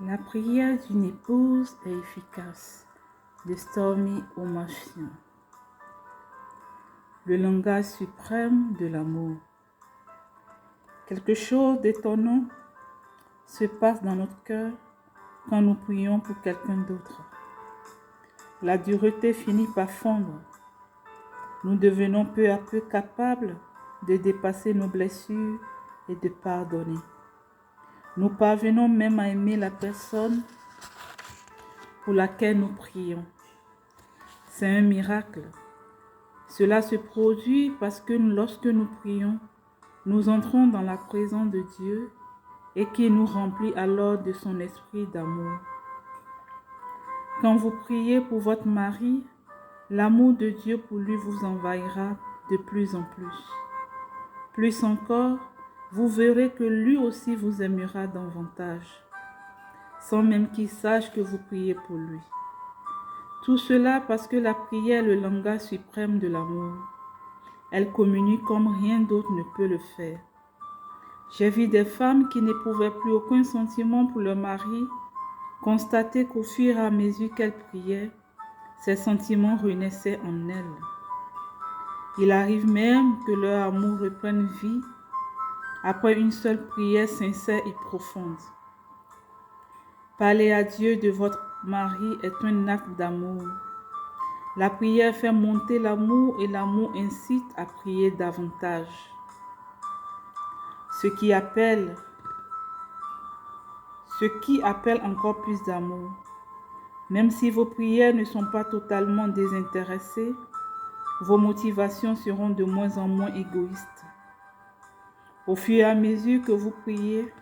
La prière d'une épouse est efficace, de Stormy Omartian. Le langage suprême de l'amour. Quelque chose d'étonnant se passe dans notre cœur quand nous prions pour quelqu'un d'autre. La dureté finit par fondre. Nous devenons peu à peu capables de dépasser nos blessures et de pardonner. Nous parvenons même à aimer la personne pour laquelle nous prions. C'est un miracle. Cela se produit parce que lorsque nous prions, nous entrons dans la présence de Dieu et qu'il nous remplit alors de son esprit d'amour. Quand vous priez pour votre mari, l'amour de Dieu pour lui vous envahira de plus en plus. Plus encore, vous verrez que lui aussi vous aimera davantage, sans même qu'il sache que vous priez pour lui. Tout cela parce que la prière est le langage suprême de l'amour. Elle communique comme rien d'autre ne peut le faire. J'ai vu des femmes qui n'éprouvaient plus aucun sentiment pour leur mari, constater qu'au fur et à mesure qu'elles priaient, ces sentiments renaissaient en elles. Il arrive même que leur amour reprenne vie après une seule prière sincère et profonde. Parler à Dieu de votre mari est un acte d'amour. La prière fait monter l'amour et l'amour incite à prier davantage. Ce qui appelle encore plus d'amour. Même si vos prières ne sont pas totalement désintéressées, vos motivations seront de moins en moins égoïstes. Au fur et à mesure que vous priez,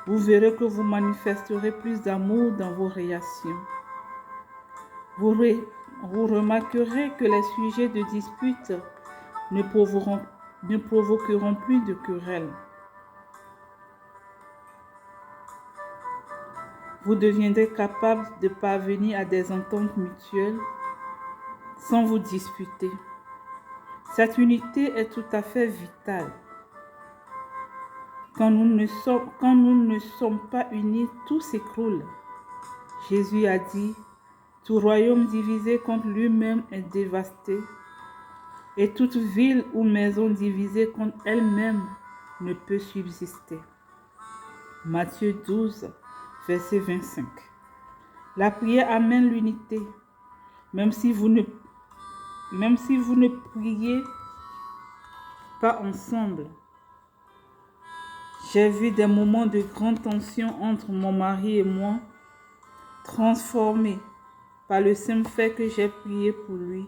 vous verrez que vous manifesterez plus d'amour dans vos réactions. Vous remarquerez que les sujets de dispute ne provoqueront plus de querelles. Vous deviendrez capable de parvenir à des ententes mutuelles sans vous disputer. Cette unité est tout à fait vitale. Quand nous ne sommes pas unis, tout s'écroule. Jésus a dit, tout royaume divisé contre lui-même est dévasté, et toute ville ou maison divisée contre elle-même ne peut subsister. Matthieu 12, verset 25. La prière amène l'unité. Même si vous ne priez pas ensemble. J'ai vu des moments de grande tension entre mon mari et moi, transformés par le simple fait que j'ai prié pour lui.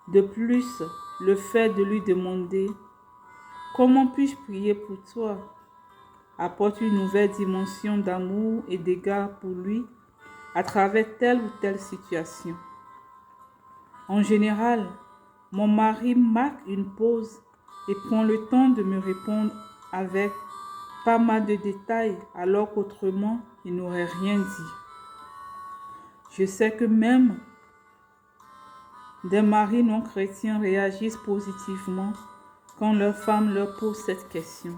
De plus, le fait de lui demander « Comment puis-je prier pour toi ?» apporte une nouvelle dimension d'amour et d'égard pour lui à travers telle ou telle situation. En général, mon mari marque une pause et prend le temps de me répondre avec pas mal de détails, alors qu'autrement, il n'aurait rien dit. Je sais que même des maris non chrétiens réagissent positivement quand leur femme leur pose cette question.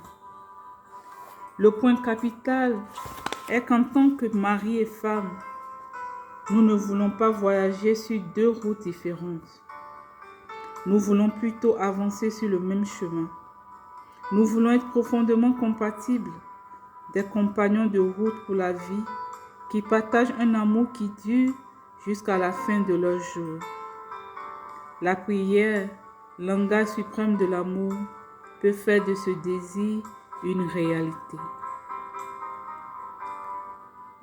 Le point capital est qu'en tant que mari et femme, nous ne voulons pas voyager sur deux routes différentes. Nous voulons plutôt avancer sur le même chemin. Nous voulons être profondément compatibles, des compagnons de route pour la vie, qui partagent un amour qui dure jusqu'à la fin de leur jour. La prière, langage suprême de l'amour, peut faire de ce désir une réalité.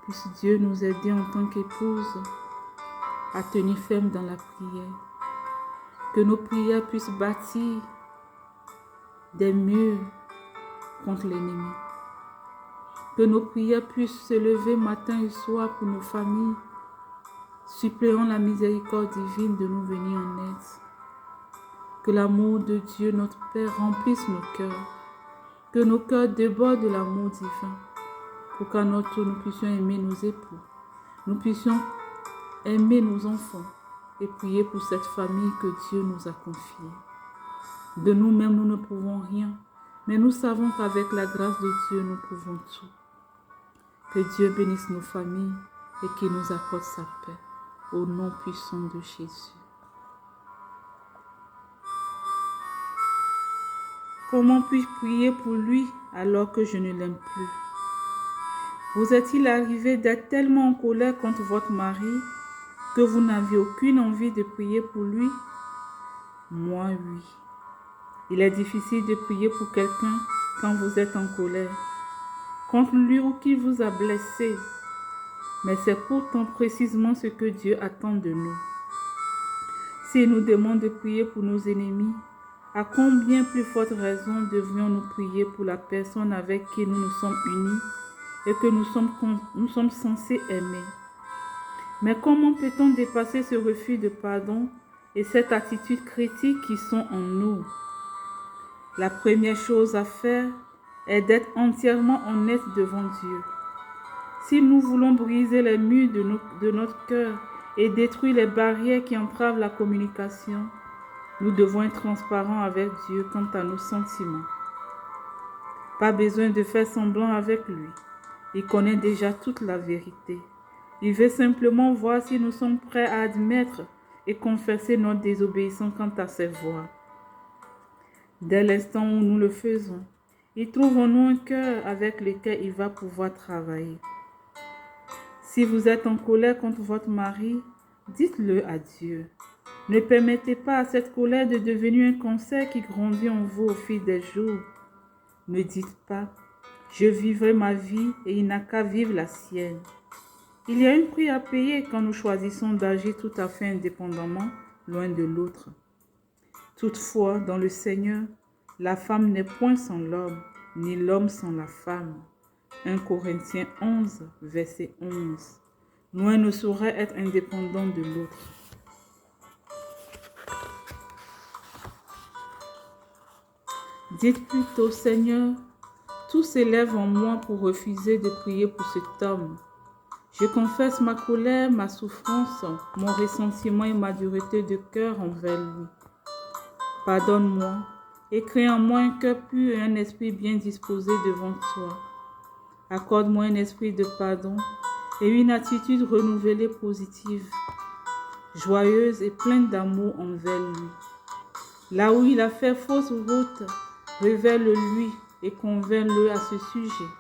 Puisse Dieu nous aider en tant qu'épouse à tenir ferme dans la prière. Que nos prières puissent bâtir des murs contre l'ennemi. Que nos prières puissent se lever matin et soir pour nos familles, suppléant la miséricorde divine de nous venir en aide. Que l'amour de Dieu, notre Père, remplisse nos cœurs. Que nos cœurs débordent de l'amour divin, pour qu'à notre tour, nous puissions aimer nos époux. Nous puissions aimer nos enfants et prier pour cette famille que Dieu nous a confiée. De nous-mêmes, nous ne pouvons rien, mais nous savons qu'avec la grâce de Dieu, nous pouvons tout. Que Dieu bénisse nos familles et qu'il nous accorde sa paix. Au nom puissant de Jésus. Comment puis-je prier pour lui alors que je ne l'aime plus? Vous est-il arrivé d'être tellement en colère contre votre mari que vous n'aviez aucune envie de prier pour lui? Moi, oui. Il est difficile de prier pour quelqu'un quand vous êtes en colère contre lui ou qu'il vous a blessé. Mais c'est pourtant précisément ce que Dieu attend de nous. S'il nous demande de prier pour nos ennemis, à combien plus forte raison devrions-nous prier pour la personne avec qui nous nous sommes unis et que nous sommes censés aimer? Mais comment peut-on dépasser ce refus de pardon et cette attitude critique qui sont en nous? La première chose à faire est d'être entièrement honnête devant Dieu. Si nous voulons briser les murs de notre cœur et détruire les barrières qui entravent la communication, nous devons être transparents avec Dieu quant à nos sentiments. Pas besoin de faire semblant avec lui. Il connaît déjà toute la vérité. Il veut simplement voir si nous sommes prêts à admettre et confesser notre désobéissance quant à ses voies. Dès l'instant où nous le faisons, il trouve en nous un cœur avec lequel il va pouvoir travailler. Si vous êtes en colère contre votre mari, dites-le à Dieu. Ne permettez pas à cette colère de devenir un cancer qui grandit en vous au fil des jours. Ne dites pas « Je vivrai ma vie et il n'a qu'à vivre la sienne ». Il y a un prix à payer quand nous choisissons d'agir tout à fait indépendamment l'un de l'autre. Toutefois, dans le Seigneur, la femme n'est point sans l'homme, ni l'homme sans la femme. 1 Corinthiens 11, verset 11. L'un ne saurait être indépendant de l'autre. Dites plutôt, Seigneur, tout s'élève en moi pour refuser de prier pour cet homme. Je confesse ma colère, ma souffrance, mon ressentiment et ma dureté de cœur envers lui. Pardonne-moi et crée en moi un cœur pur et un esprit bien disposé devant toi. Accorde-moi un esprit de pardon et une attitude renouvelée positive, joyeuse et pleine d'amour envers lui. Là où il a fait fausse route, révèle-le-lui et convainc-le à ce sujet.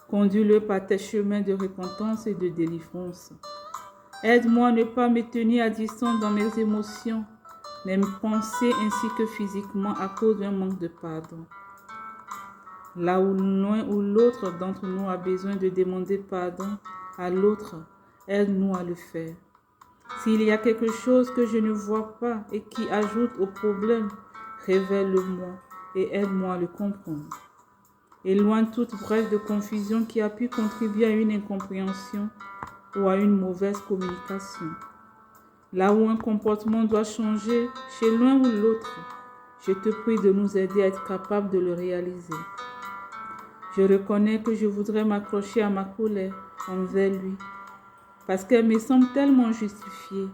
Conduis-le par tes chemins de repentance et de délivrance. Aide-moi à ne pas me tenir à distance dans mes émotions, mes pensées ainsi que physiquement à cause d'un manque de pardon. Là où l'un ou l'autre d'entre nous a besoin de demander pardon à l'autre, aide-nous à le faire. S'il y a quelque chose que je ne vois pas et qui ajoute au problème, révèle-le-moi et aide-moi à le comprendre. Éloigne toute brèche de confusion qui a pu contribuer à une incompréhension ou à une mauvaise communication. Là où un comportement doit changer chez l'un ou l'autre, je te prie de nous aider à être capables de le réaliser. Je reconnais que je voudrais m'accrocher à ma colère envers lui, parce qu'elle me semble tellement justifiée.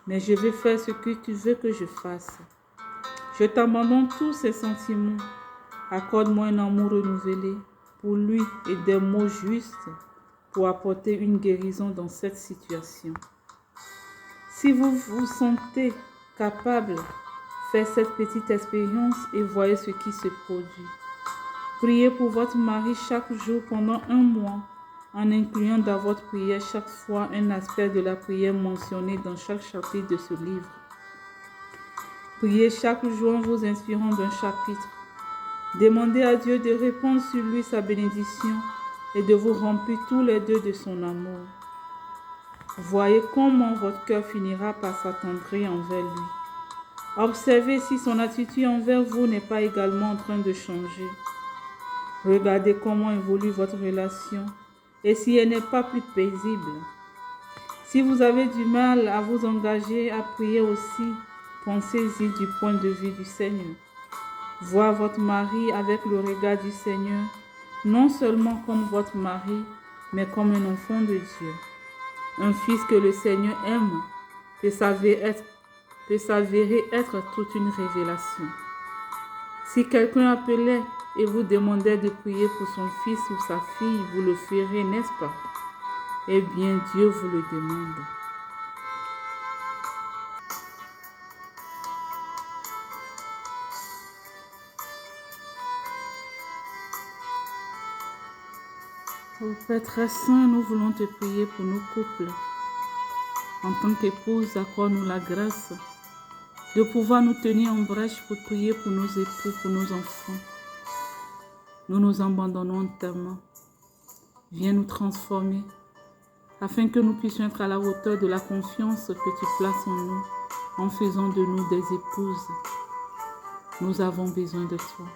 Mais je vais faire ce que tu veux que je fasse. Je t'abandonne tous ces sentiments. Accorde-moi un amour renouvelé pour lui et des mots justes pour apporter une guérison dans cette situation. Si vous vous sentez capable, faites cette petite expérience et voyez ce qui se produit. Priez pour votre mari chaque jour pendant 1 mois, en incluant dans votre prière chaque fois un aspect de la prière mentionné dans chaque chapitre de ce livre. Priez chaque jour en vous inspirant d'un chapitre. Demandez à Dieu de répandre sur lui sa bénédiction et de vous remplir tous les deux de son amour. Voyez comment votre cœur finira par s'attendrir envers lui. Observez si son attitude envers vous n'est pas également en train de changer. Regardez comment évolue votre relation et si elle n'est pas plus paisible. Si vous avez du mal à vous engager à prier aussi, pensez-y du point de vue du Seigneur. Voir votre mari avec le regard du Seigneur, non seulement comme votre mari, mais comme un enfant de Dieu. Un fils que le Seigneur aime peut s'avérer être toute une révélation. Si quelqu'un appelait et vous demandait de prier pour son fils ou sa fille, vous le ferez, n'est-ce pas? Eh bien, Dieu vous le demande. Ô Père très saint, nous voulons te prier pour nos couples. En tant qu'épouse, accorde-nous la grâce de pouvoir nous tenir en brèche pour prier pour nos époux, pour nos enfants. Nous nous abandonnons entièrement. Viens nous transformer afin que nous puissions être à la hauteur de la confiance que tu places en nous en faisant de nous des épouses. Nous avons besoin de toi.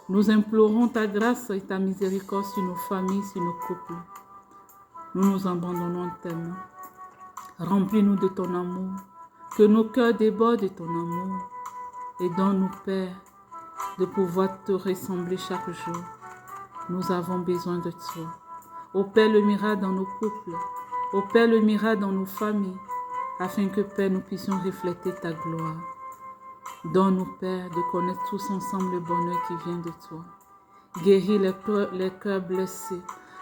Nous implorons ta grâce et ta miséricorde sur nos familles, sur nos couples. Nous nous abandonnons entièrement. Remplis-nous de ton amour, que nos cœurs débordent de ton amour et donne-nous, Père, de pouvoir te ressembler chaque jour. Nous avons besoin de toi. Opère le miracle dans nos couples, opère le miracle dans nos familles, afin que, Père, nous puissions refléter ta gloire. Donne-nous, Père, de connaître tous ensemble le bonheur qui vient de toi. Guéris les cœurs blessés.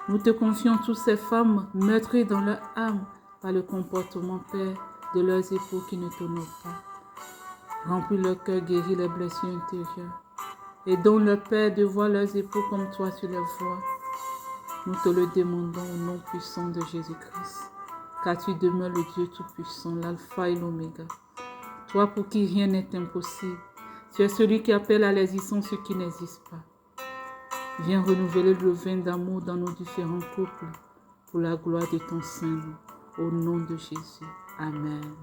Nous te confions toutes ces femmes meurtries dans leur âme par le comportement, Père, de leurs époux qui ne t'honorent pas. Remplis leur cœur, guéris les blessures intérieures. Et donne leur Père de voir leurs époux comme toi tu les vois. Nous te le demandons au nom puissant de Jésus-Christ, car tu demeures le Dieu Tout-Puissant, l'Alpha et l'Oméga. Toi pour qui rien n'est impossible, tu es celui qui appelle à l'existence ce qui n'existe pas. Viens renouveler le vin d'amour dans nos différents couples, pour la gloire de ton Saint-Nom, au nom de Jésus. Amen.